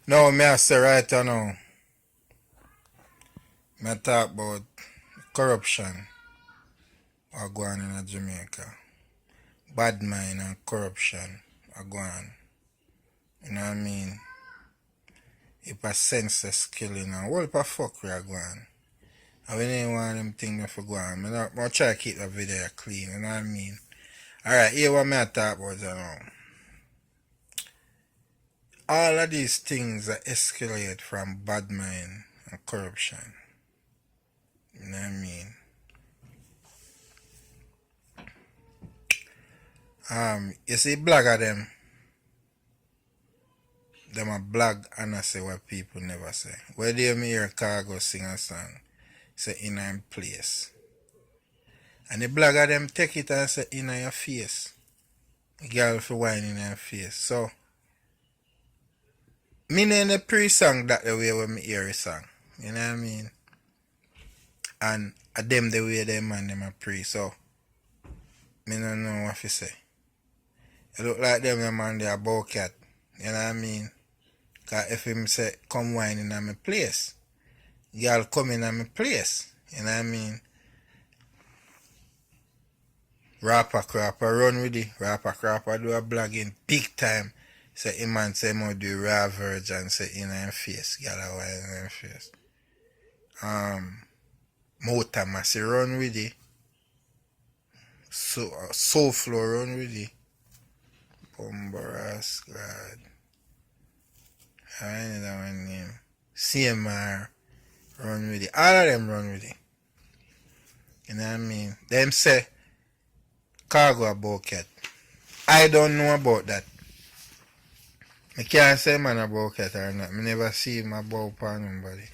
No, me I say right now, me talk about corruption are going in Jamaica. Badmind and corruption are going. You know what I mean? If a senseless killing and what the fuck we are going. And we didn't want them things to go on. I try to keep the video clean, you know what I mean? Alright, here what me I talk about now. All of these things are escalate from bad mind and corruption. You know what I mean? You see blogger them a blog and I say what people never say. Where do you hear Khago sing a song? Say in a place. And the blogger them take it and say in your face. Girl for wine in your face. So me name the pre-song that the way when me hear a song. You know what I mean? And them the way them man them a pre. So me don't know what to say. It look like them the man they a cat. You know what I mean? Cause if him say come wine in my place, y'all come in my place. You know what I mean? Rapper crapper run with it. Rapper crapper do a blogging big time. Say him man say more do raw virgin say in her face. Y'all a wine in her face. Motor Massey run with it. Soul Flow run with it. Bumbaras God. I know that one name. CMR run with it. All of them run with it. You know what I mean? Them say Khago a bucket. I don't know about that. I can't say man a bucket or not. I never see him about upon nobody.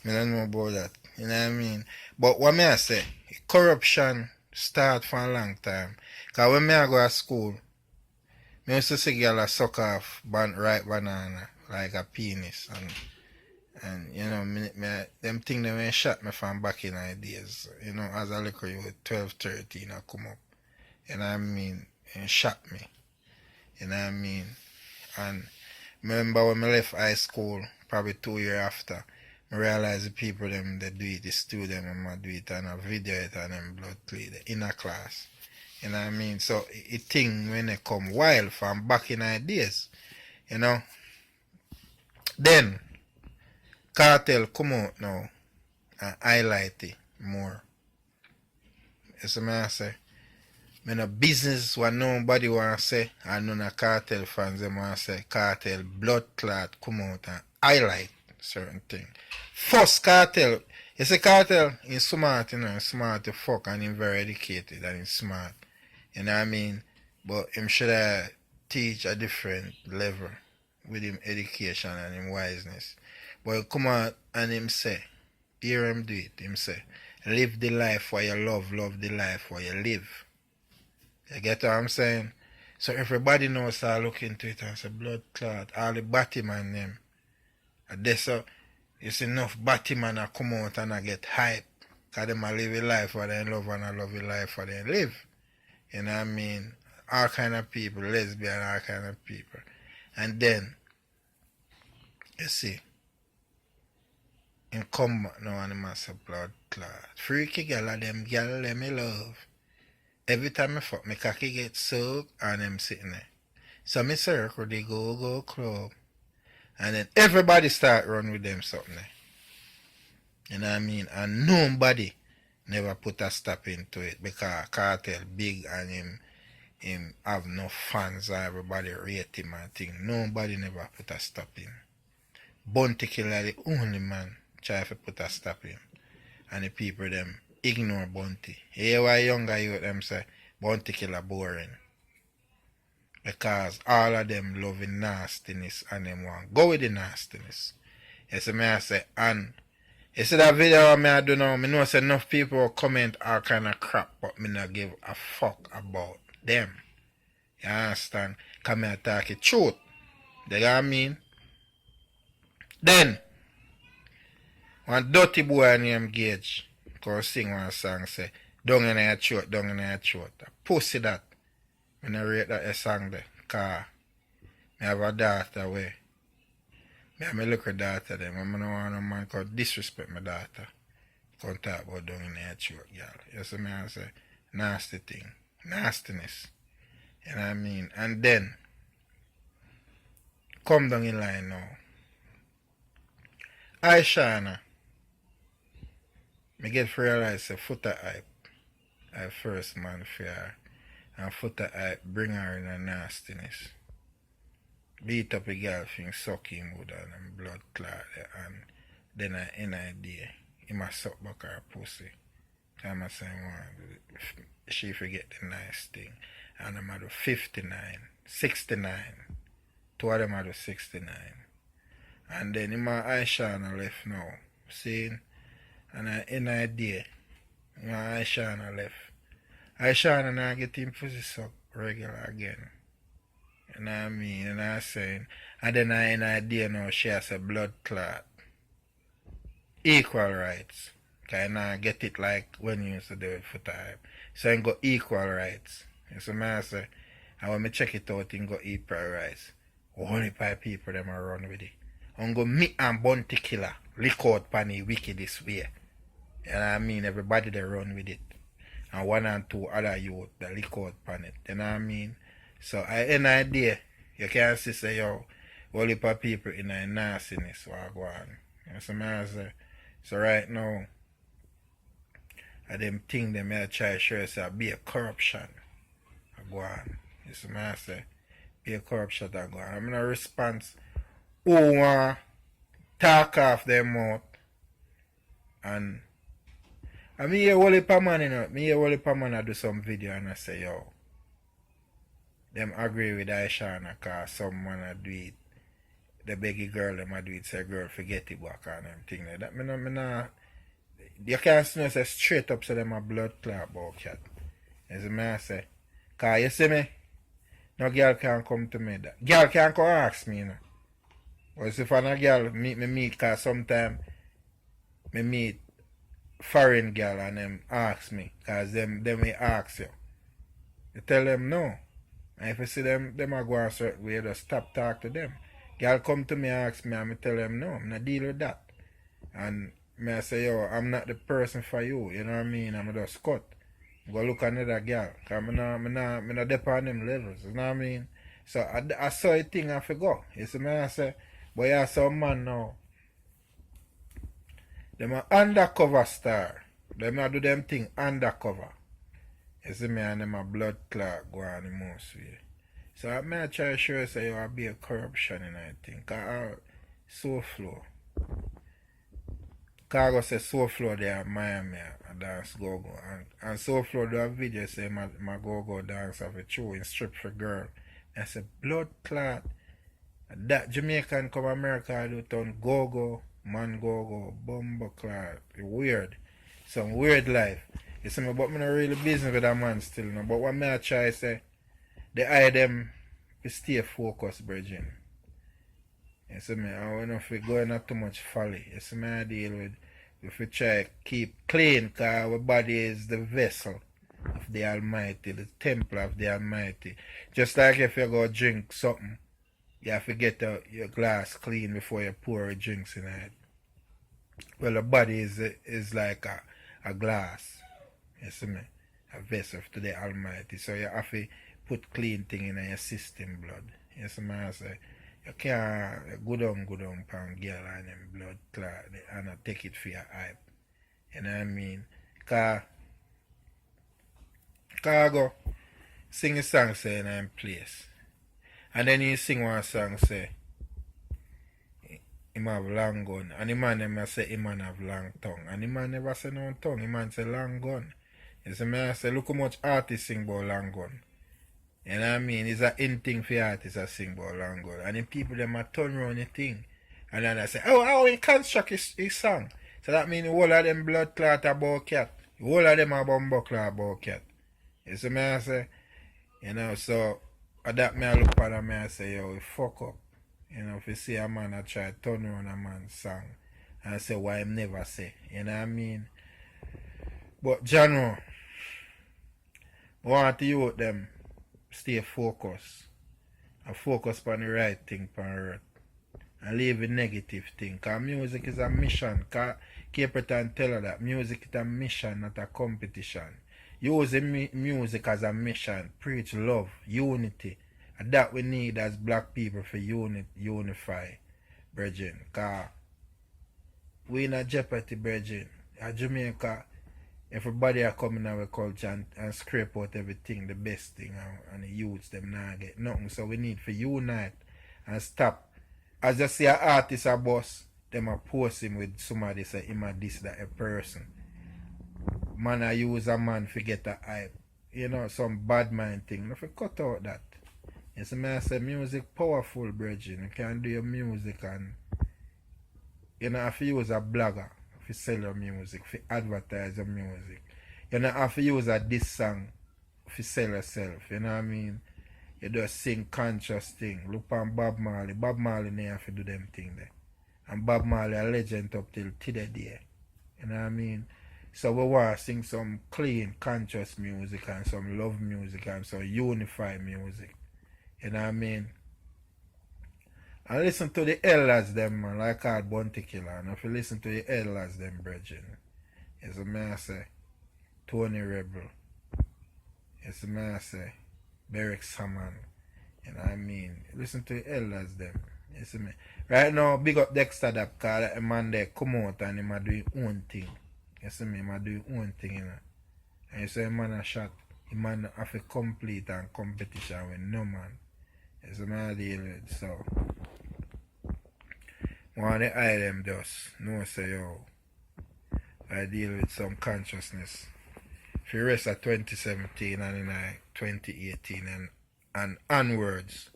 I don't know about that. You know what I mean? But what me I say, corruption start for a long time. Cause when me I go to school, me used to see girl suck off ripe banana like a penis and you know them thing them shot me from back in the days. You know, as a little youth, 12, 13 I come up. You know what I mean? And shot me. You know what I mean? And remember when I left high school, probably 2 years after, I realized the people them that do it, the student them do it and a video it and them blood clear the inner class. You know what I mean? So it thing when they come wild from back in the days, you know. Then Kartel come out now and highlight it more. You see me I say? Me no business what nobody want to say and none of Kartel fans them want to say Kartel blood clot come out and highlight certain thing. First Kartel, you see Kartel he's smart, you know, he's smart to fuck and he's very educated and he's smart. You know what I mean? But him should have teach a different level with him education and him wiseness. But he come out and him say, hear him do it, him say, live the life where you love the life where you live. You get what I'm saying? So everybody knows I look into it and say blood clot, all the Batman them. And that's so you see enough Batman a come out and I get hype. Cause them a live a life where they love and I love a life where they live. You know what I mean? All kind of people, lesbian, all kind of people. And then, you see, in come back now and the massive blood clot. Freaky girl of them girl let me love. Every time I fuck, my cocky get soaked and them sitting there. So me circle the go club. And then everybody start run with them something there. You know what I mean? And nobody never put a stop into it because Kartel big and him have no fans or everybody rate him and thing. Nobody never put a stop in. Bounty Killer the only man try to put a stop in. And the people them ignore Bounty. Here why younger youth them say Bounty Killer boring. Because all of them loving nastiness and them want go with the nastiness. You see me I say and you see that video I do now, I know say enough people will comment all kind of crap, but me not give a fuck about them. You understand? Come here talk the truth. You know what I mean? Then, one dirty boy named Gage go sing one song say, down in your throat, down in your throat. Pussy that. I rate that a song there. Cause I have a daughter where I look at daughter them. I don't want no man could disrespect my daughter. Can't talk about doing in the throat, girl. You see me I say nasty thing. Nastiness. You know what I mean? And then come down in line now. Ishawna. Me get to realize the Foota Hype. I first man for her. And Foota Hype bring her in a nastiness. Beat up a girl thing, suck him with her and blood clot, and then I in idea. He must suck back her pussy. I'm saying she forget the nice thing. And I'm at 59, 69. Two of them at 69. And then in my Ishawna left now. Seeing? And I in idea. My Ishawna left. Ishawna now get him pussy suck regular again. You know what I mean? And I'm saying, and then I in idea now she has a blood clot. Equal rights. Cause I get it like when you used to do it for time. So I got equal rights. You see me I say, and when I check it out, I got equal rights. Only 5 people them are run with it. I'm go meet and bounty killer. Lick out panny wicked this way. You know what I mean? Everybody they run with it. And 1 and 2 other youth that lick out pan it. You know what I mean? So I an idea. You can't see say yo, all the people in a nastiness or go on. You know what I say? So right now, I them think they may try sure say be a corruption. I go on. You see what I say? Be a corruption I go on. I'm in a response who want talk off their mouth and I mean hear all the man you know. Me hear all the man I do some video and I say yo. Them agree with Ishawna cause someone a do it. The beggy girl them a do it say girl forget it back on them thing like that. Me nah you can't see no say straight up say them a blood clot about cat. You see me I say. Cause you see me? No girl can come to me that. Girl can come ask me you know. But if a girl meet cause sometimes me meet foreign girl and them ask me cause them will ask you. You tell them no. And if you see them a go a certain way, just stop talk to them. Girl come to me ask me and me tell them no, I'm not deal with that. And me I say yo, I'm not the person for you, you know what I mean? I'm just cut. Go look another girl. Cause me not dep on them levels, you know what I mean? So I saw a thing I forgot. You see me I say, but you some man now. Them a undercover star. Them a do them thing undercover. You see me and them a blood clot go on the most way. So I may try to show you say you will be a corruption in I think. Cause so flow. Khago say so flow there at Miami a dance go-go. And so flow do a video say my go-go dance of a show in strip for girl. I say blood clot. That Jamaican come America do turn go-go, man go-go, bumbo clot. Weird. Some weird life. You see me, but me not really business with that man still. No. But what me I try say, the eye them to stay focused, brethren. You see me, I don't know if we going not too much folly. You see me, I deal with, if we try keep clean, because our body is the vessel of the Almighty, the temple of the Almighty. Just like if you go drink something, you have to get your glass clean before you pour your drinks in it. Well, the body is like a glass. You see me? A vessel to the Almighty. So you have to put clean thing in your system, blood. You see me? I say, you can't go down pan girl and them blood clot and not take it for your hype. You know what I mean? Cause Khago sing a song saying I'm place. And then he sing one song say him have long gun. And the man never say him man have long tongue. And the man never say no tongue. The man say long gun. You see me I say look how much artists sing about long gun. You know what I mean? It's an in thing for artists that sing about long gun. And the people them a turn around the thing. And then I say, how he construct his song. So that means the whole of them blood clot about cat. The whole of them are bumbo clot about cat. You see me I say? You know, so that me I look at and me I say, yo, we fuck up. You know, if you see a man I try to turn around a man's song and say why him never say. You know what I mean? But General, I want to youth them stay focused. And focus on the right thing on earth. And and leave a negative thing. Because music is a mission. Because Caperton tell her that music is a mission, not a competition. Use music as a mission. Preach love, unity. And that we need as black people for unify, brethren. Because we in a jeopardy, brethren. At Jamaica, everybody are coming our culture and scrape out everything, the best thing, and the youths them not get nothing. So we need to unite and stop. As you see an artist a boss, them a post him with somebody say him a this that a person. Man I use a man to get a hype. You know, some Badmind thing. If you cut out that. You see me I say music powerful, brethren. You can do your music and you know have to use a blogger to sell your music, to advertise your music. You don't have to use a diss song to sell yourself, you know what I mean? You just sing conscious thing. Look on Bob Marley. Bob Marley never have to do them thing there. And Bob Marley a legend up till today. You know what I mean? So we want to sing some clean, conscious music and some love music and some unified music. You know what I mean? And listen to the elders them, man, like called Bounty Killer. And if you listen to the elders them, brethren, it's a man say, Tony Rebel. It's a man say, Beric Saman. You know what I mean? Listen to the elders them. You see me? Right now, big up Dexter that call a man there come out and he might do his own thing. You see me? He might do his own thing, you know. And you say man a shot, he man have a complete and competition with no man. You see me I deal with, so one of the items just no say yo. I deal with some consciousness. For the rest of 2017 and in 2018 and onwards,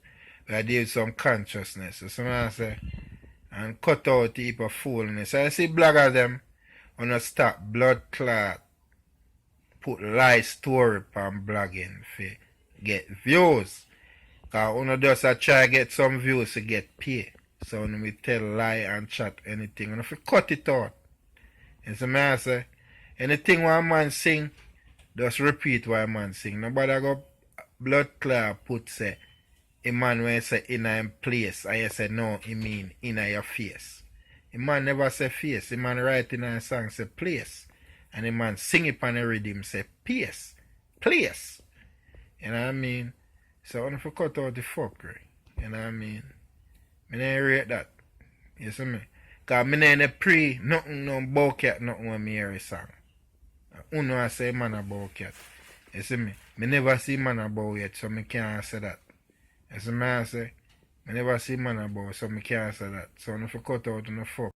I deal with some consciousness. So I say, and cut out the heap of foolishness. I see bloggers them on a stop blood clot, put lie story on blogging for get views. Because one just try to get some views to get paid. So when we tell lie and chat anything, and if we cut it out. And so I say, anything one man sing, just repeat what a man sing. Nobody go blood clot put say, a man when say in a place, and you say no, he mean in your face. A man never say face. A man write in a song say place. And a man sing it on the rhythm say place. Place. You know what I mean? So when you cut out the fuckery, you know what I mean? I don't rate that. You see me? Because I don't pre nothing no bowcat nothing when I hear a song. Uno I say man about cat. You see me? I never see man about yet, so I can't say that. You see me I say? I never see man about, so I can't say that. So if you cut out in the fuck.